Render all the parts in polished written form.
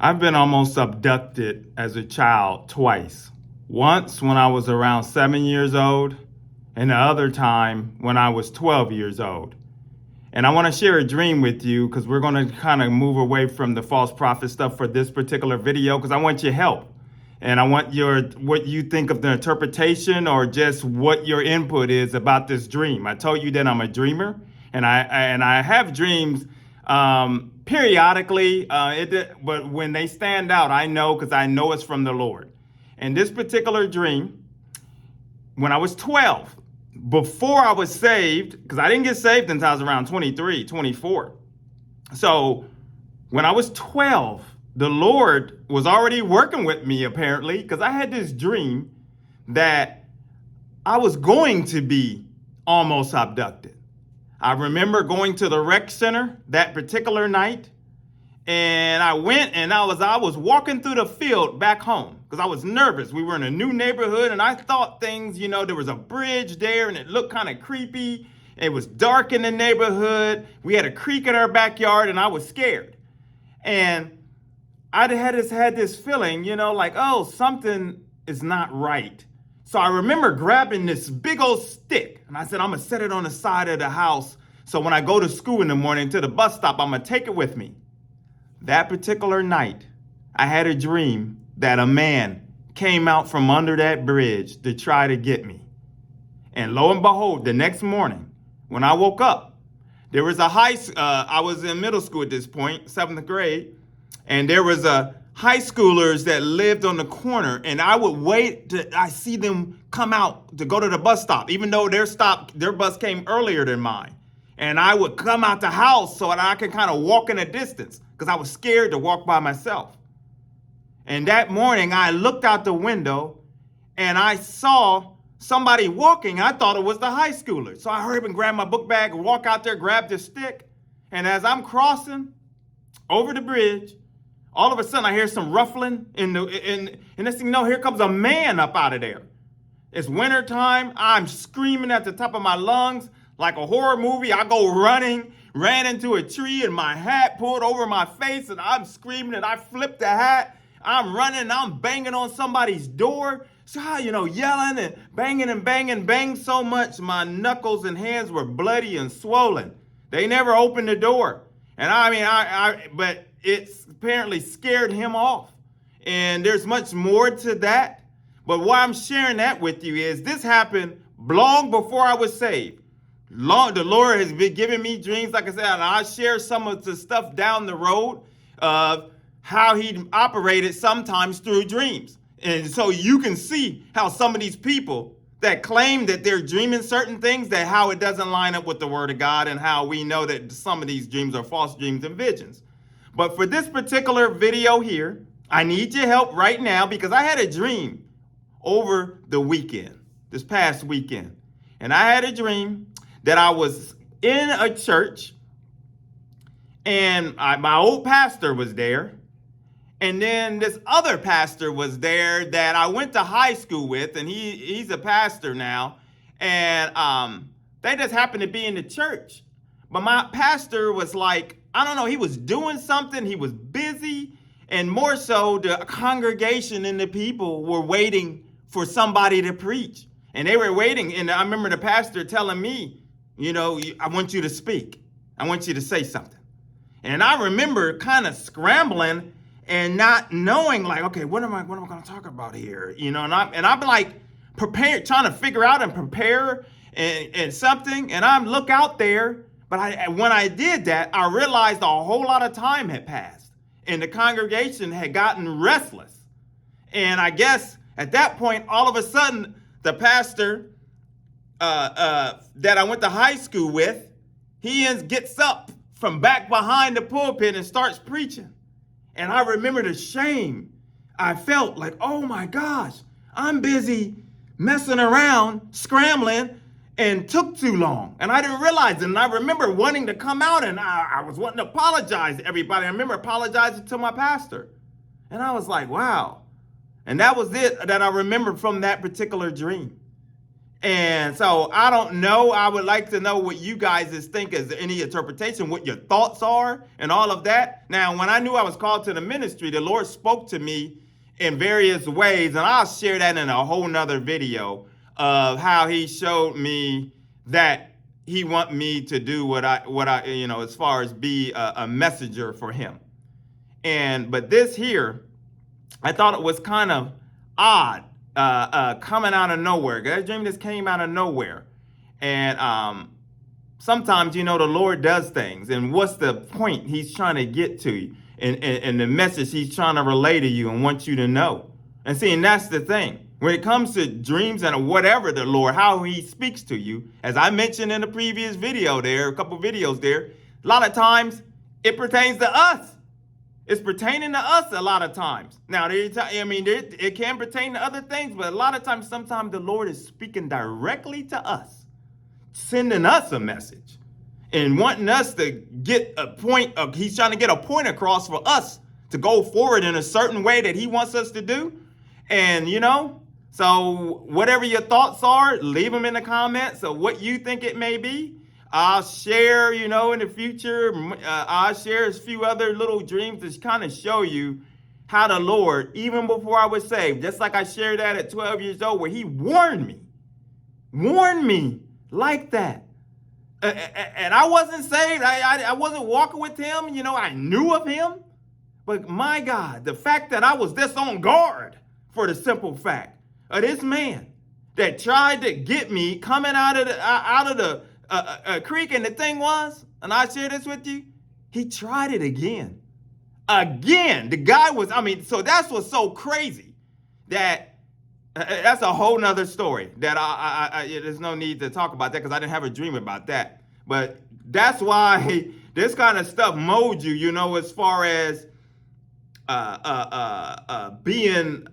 I've been almost abducted as a child twice. Once when I was around 7 years old, and the other time when I was 12 years old. And I want to share a dream with you because we're going to kind of move away from the false prophet stuff for this particular video because I want your help. And I want what you think of the interpretation or just what your input is about this dream. I told you that I'm a dreamer, and I have dreams periodically, but when they stand out, I know because I know it's from the Lord. And this particular dream, when I was 12, before I was saved, because I didn't get saved until I was around 23, 24. So when I was 12, the Lord was already working with me, apparently, because I had this dream that I was going to be almost abducted. I remember going to the rec center that particular night, and I went and I was walking through the field back home because I was nervous. We were in a new neighborhood, and I thought things, there was a bridge there, and it looked kind of creepy. It was dark in the neighborhood. We had a creek in our backyard, and I was scared. And I had this feeling, like, oh, something is not right. So I remember grabbing this big old stick, and I said, I'm going to set it on the side of the house. So when I go to school in the morning to the bus stop, I'm going to take it with me. That particular night, I had a dream that a man came out from under that bridge to try to get me. And lo and behold, the next morning, when I woke up, there was I was in middle school at this point, 7th grade, and there was high schoolers that lived on the corner, and I would wait I see them come out to go to the bus stop, even though their bus came earlier than mine. And I would come out the house so that I could kind of walk in a distance because I was scared to walk by myself. And that morning, I looked out the window and I saw somebody walking. I thought it was the high schooler. So I hurried up and grabbed my book bag and walk out there, grabbed the stick. And as I'm crossing over the bridge, all of a sudden I hear some ruffling and next thing you know, here comes a man up out of there. It's wintertime. I'm screaming at the top of my lungs like a horror movie. I go running, ran into a tree, and my hat pulled over my face, and I'm screaming, and I flipped the hat. I'm running, and I'm banging on somebody's door. So, yelling and bang so much, my knuckles and hands were bloody and swollen. They never opened the door. And but it apparently scared him off. And there's much more to that. But why I'm sharing that with you is this happened long before I was saved. The Lord has been giving me dreams, like I said, and I'll share some of the stuff down the road of how he operated sometimes through dreams. And so you can see how some of these people that claim that they're dreaming certain things, that how it doesn't line up with the word of God, and how we know that some of these dreams are false dreams and visions. But for this particular video here, I need your help right now because I had a dream over the weekend, this past weekend. And I had a dream that I was in a church, and my old pastor was there, and then this other pastor was there that I went to high school with, and he's a pastor now, and they just happened to be in the church. But my pastor was like, I don't know, he was doing something, he was busy, and more so the congregation and the people were waiting for somebody to preach. And they were waiting, and I remember the pastor telling me, I want you to speak. I want you to say something. And I remember kind of scrambling and not knowing, like, okay, what am I going to talk about here? And I'm like prepared, trying to figure out and prepare and something. And I look out there, but when I did that, I realized a whole lot of time had passed, and the congregation had gotten restless. And I guess at that point, all of a sudden, the pastor that I went to high school with, he gets up from back behind the pulpit and starts preaching. And I remember the shame. I felt like, oh my gosh, I'm busy messing around, scrambling, and took too long. And I didn't realize it. And I remember wanting to come out, and I was wanting to apologize to everybody. I remember apologizing to my pastor. And I was like, wow. And that was it that I remembered from that particular dream. And so I don't know. I would like to know what you guys think as any interpretation, what your thoughts are and all of that. Now, when I knew I was called to the ministry, the Lord spoke to me in various ways, and I'll share that in a whole nother video of how he showed me that he want me to do what I as far as be a messenger for him. But this here, I thought it was kind of odd, coming out of nowhere. That dream just came out of nowhere. And sometimes, the Lord does things. And what's the point he's trying to get to you? And the message he's trying to relay to you and want you to know. And see, and that's the thing. When it comes to dreams and whatever the Lord, how he speaks to you, as I mentioned in the previous video there, a couple videos there, a lot of times it pertains to us. It's pertaining to us a lot of times. Now, it can pertain to other things, but a lot of times, sometimes the Lord is speaking directly to us, sending us a message and wanting us to get a point. He's trying to get a point across for us to go forward in a certain way that he wants us to do. And, so whatever your thoughts are, leave them in the comments of what you think it may be. I'll share, in the future, I'll share a few other little dreams to kind of show you how the Lord, even before I was saved, just like I shared that at 12 years old, where he warned me like that. And I wasn't saved. I wasn't walking with him. I knew of him. But my God, the fact that I was this on guard for the simple fact of this man that tried to get me coming out of the creek, and the thing was, and I share this with you, he tried it again. The guy was, so that's what's so crazy, that that's a whole nother story that there's no need to talk about that, because I didn't have a dream about that. But that's why this kind of stuff molds you, as far as being,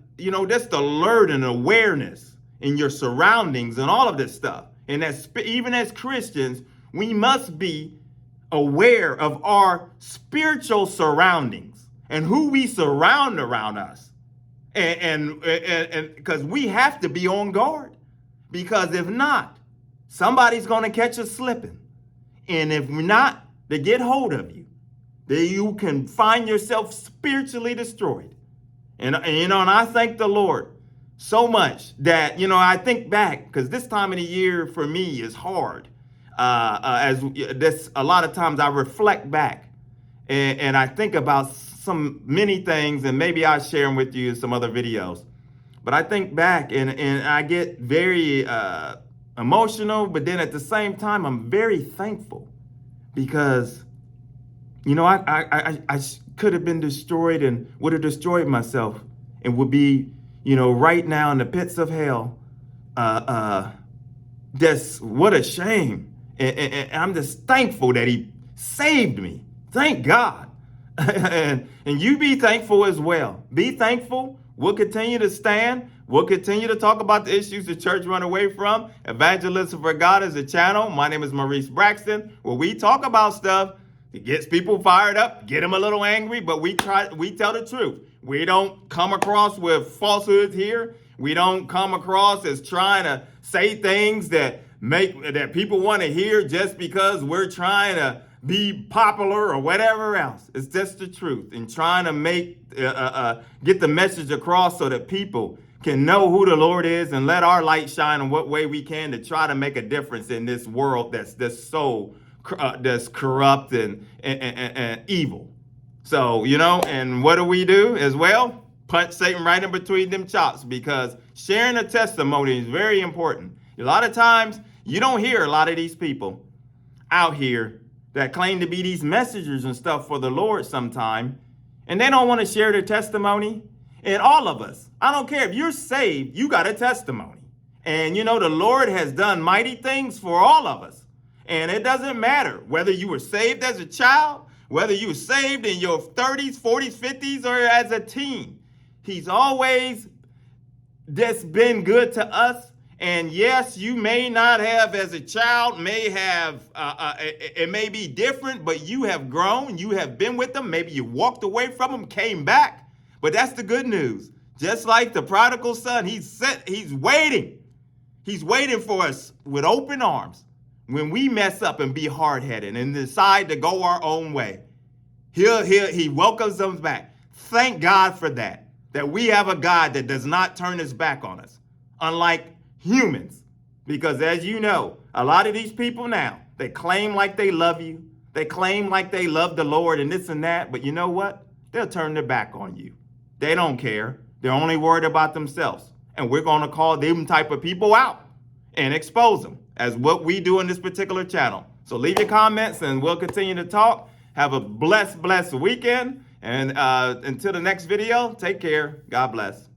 just alert and awareness in your surroundings and all of this stuff. And even as Christians, we must be aware of our spiritual surroundings and who we surround around us. And because we have to be on guard, because if not, somebody's going to catch us slipping. And if not, they get hold of you, then you can find yourself spiritually destroyed. And I thank the Lord so much that, I think back, because this time of the year for me is hard. A lot of times I reflect back and I think about many things, and maybe I'll share them with you in some other videos. But I think back and I get very emotional, but then at the same time, I'm very thankful, because, I could have been destroyed and would have destroyed myself and would be, right now in the pits of hell. Just what a shame. And I'm just thankful that he saved me. Thank God. and you be thankful as well. Be thankful. We'll continue to stand. We'll continue to talk about the issues the church run away from. Evangelism for God is a channel. My name is Maurice Braxton, where we talk about stuff. It gets people fired up, get them a little angry, but we tell the truth. We don't come across with falsehoods here. We don't come across as trying to say things that people want to hear just because we're trying to be popular or whatever else. It's just the truth, and trying to get the message across so that people can know who the Lord is, and let our light shine in what way we can to try to make a difference in this world that's so that's corrupt and evil. So, and what do we do as well? Punch Satan right in between them chops, because sharing a testimony is very important. A lot of times you don't hear a lot of these people out here that claim to be these messengers and stuff for the Lord sometime, and they don't want to share their testimony. And all of us, I don't care if you're saved, you got a testimony. And the Lord has done mighty things for all of us. And it doesn't matter whether you were saved as a child, whether you were saved in your 30s, 40s, 50s, or as a teen. He's always just been good to us. And yes, you may not have as a child, it may be different, but you have grown, you have been with them. Maybe you walked away from them, came back. But that's the good news. Just like the prodigal son, he's waiting. He's waiting for us with open arms. When we mess up and be hard-headed and decide to go our own way, he welcomes us back. Thank God for that we have a God that does not turn his back on us, unlike humans. Because as you know, a lot of these people now, they claim like they love you. They claim like they love the Lord and this and that. But you know what? They'll turn their back on you. They don't care. They're only worried about themselves. And we're going to call them type of people out and expose them, as what we do in this particular channel. So leave your comments and we'll continue to talk. Have a blessed weekend. And until the next video, take care. God bless.